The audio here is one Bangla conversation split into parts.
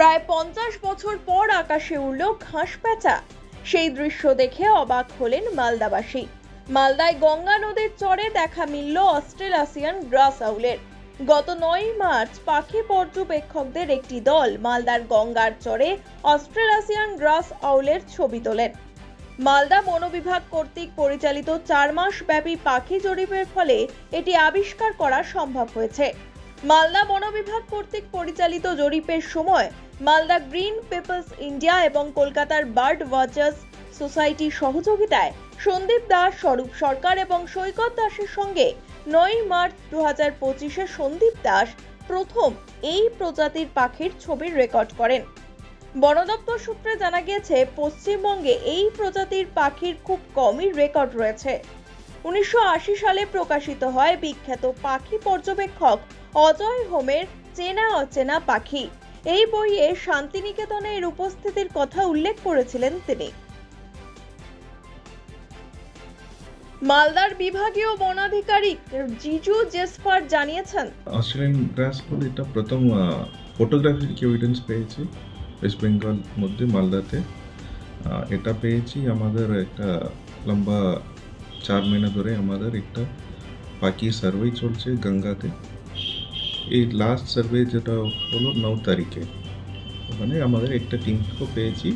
প্রায় 50 বছর পর আকাশে উড়ল ঘাস প্যাঁচা। সেই দৃশ্য দেখে অবাক হলেন মালদাবাসী। মালদায় গঙ্গা নদীর চরে দেখা মিলল অস্ট্রেলাসিয়ান গ্রাস আউলের। গত 9 মার্চ পাখি পর্যবেক্ষকদের একটি দল মালদার গঙ্গার চরে অস্ট্রেলাসিয়ান গ্রাস আউলের ছবি তোলেন। মালদা বন বিভাগ কর্তৃক পরিচালিত 4 মাস ব্যাপী পাখি জরিপের ফলে এটি আবিষ্কার করা সম্ভব হয়েছে। মালদা বন বিভাগ কর্তৃক পরিচালিত জরিপের সময় মালদা গ্রিন পিপলস ইন্ডিয়া এবং কলকাতার বার্ড ওয়াচার্স সোসাইটির সহযোগিতায় সন্দীপ দাস, স্বরূপ সরকার এবং সৈকত দাসের সঙ্গে 9 মার্চ 2025-এ সন্দীপ দাস প্রথম এই প্রজাতির পাখির ছবির রেকর্ড করেন। বন দপ্তর সূত্রে জানা গিয়েছে, পশ্চিমবঙ্গে এই প্রজাতির পাখির খুব কমই রেকর্ড রয়েছে। 1980 সালে প্রকাশিত হয় বিখ্যাত পাখি পর্যবেক্ষক অজয় হোমের চেনা অচেনা পাখি। এই বইয়ে শান্তিনিকেতনে এর উপস্থিতির কথা উল্লেখ করেছিলেন তিনি। মালদার বিভাগীয় বনাধিকারিক জিজু জেসপার জানিয়েছেন, অস্ট্রেলিয়ান গ্রাস বলে এটা প্রথম ফটোগ্রাফিক এভিডেন্স পেয়েছি ওয়েস্ট বেঙ্গল মধ্যে মালদাতে। এটা পেয়েছি আমাদের একটা লম্বা 4 মহিনা ধরে আমাদের একটা পাখি সার্ভে চলছে গঙ্গাতে। এই লাস্ট সার্ভে যেটা হলো 9 তারিখে, ওখানে আমাদের একটা টিমকে পেয়েছি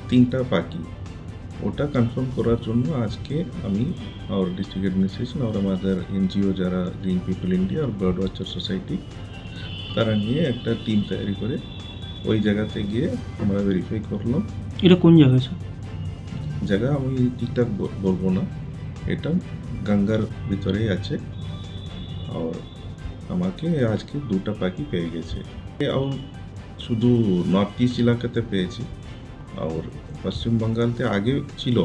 3টা পাখি। ওটা কনফার্ম করার জন্য আজকে আমি আর ডিস্ট্রিক্ট অ্যাডমিনিস্ট্রেশন আর আমাদের এনজিও যারা গ্রিন পিপল ইন্ডিয়া আর বার্ড ওয়াচার সোসাইটি, তারা নিয়ে একটা টিম তৈরি করে ওই জায়গাতে গিয়ে আমরা ভেরিফাই করলাম। এটা কোন জায়গা স্যার? জায়গা আমি ঠিকঠাক বলবো না, এটা গঙ্গার ভিতরেই আছে। আর আমাকে আজকে 2টা পাখি পেয়ে গেছে। আর শুধু নর্থ ইস্ট এলাকাতে পেয়েছি, আর পশ্চিম বাঙ্গালতে আগে ছিল।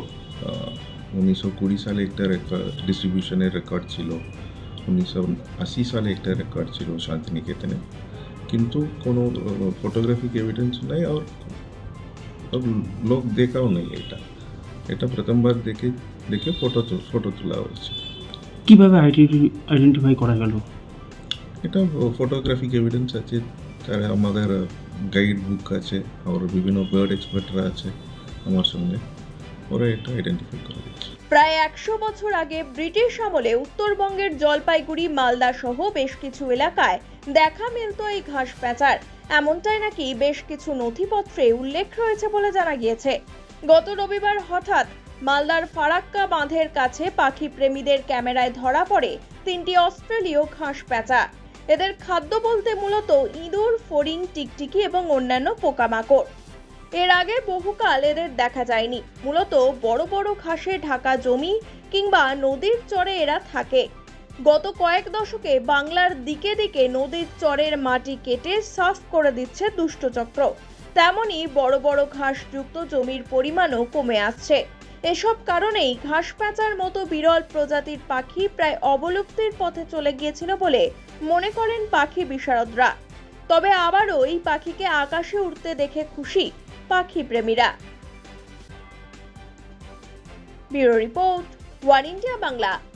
1920 সালে একটা ডিস্ট্রিবিউশনের রেকর্ড ছিল, 1980 সালে একটা রেকর্ড ছিল শান্তিনিকেতনে, কিন্তু কোনো ফটোগ্রাফিক এভিডেন্স নেই আর লোক দেখাও নেই। এটা প্রথমবার দেখে ফটো তোলা হয়েছে। কিভাবে আইডেন্টিফাই করা গেল? এটা ফটোগ্রাফিক এভিডেন্স আছে, তারা আমাদের গাইড বুক আছে আর বিভিন্ন বার্ড এক্সপার্টরা আছে আমার সঙ্গে, ওরা এটা আইডেন্টিফাই করে দিচ্ছে। প্রায় 100 বছর আগে ব্রিটিশ আমলে উত্তরবঙ্গের জলপাইগুড়ি, মালদা সহ বেশ কিছু এলাকায় দেখা মিলত এই ঘাস প্যাঁচার। এমনটাই নাকি বেশ কিছু নথিপত্রে উল্লেখ রয়েছে বলে জানা গিয়েছে। গত রবিবার হঠাৎ মালদার ফারাক্কা বাঁধের কাছে পাখি প্রেমীদের ক্যামেরায় ধরা পড়ে 3টি অস্ট্রেলীয় ঘাস প্যাঁচা। এদের খাদ্য বলতে মূলত ইঁদুর, ফড়িং, টিকটিকি এবং অন্যান্য পোকামাকড়। এর আগে বহুকাল এদের দেখা যায়নি। মূলত বড় বড় ঘাসে ঢাকা জমি কিংবা নদীর চরে এরা থাকে। গত কয়েক দশকে বাংলার দিকে দিকে নদীর চরের মাটি কেটে সাফ করে দিচ্ছে দুষ্টচক্র। তেমনি বড় বড় ঘাসযুক্ত জমির পরিমাণও কমে আসছে। এসব কারণেই ঘাস প্যাঁচার মতো বিরল প্রজাতির পাখি প্রায় অবলুপ্তির পথে চলে গিয়েছিল বলে মনে করেন পাখি বিশারদরা। তবে আবারও এই পাখিকে আকাশে উড়তে দেখে খুশি পাখি প্রেমীরা। Bureau report, one India Bangla.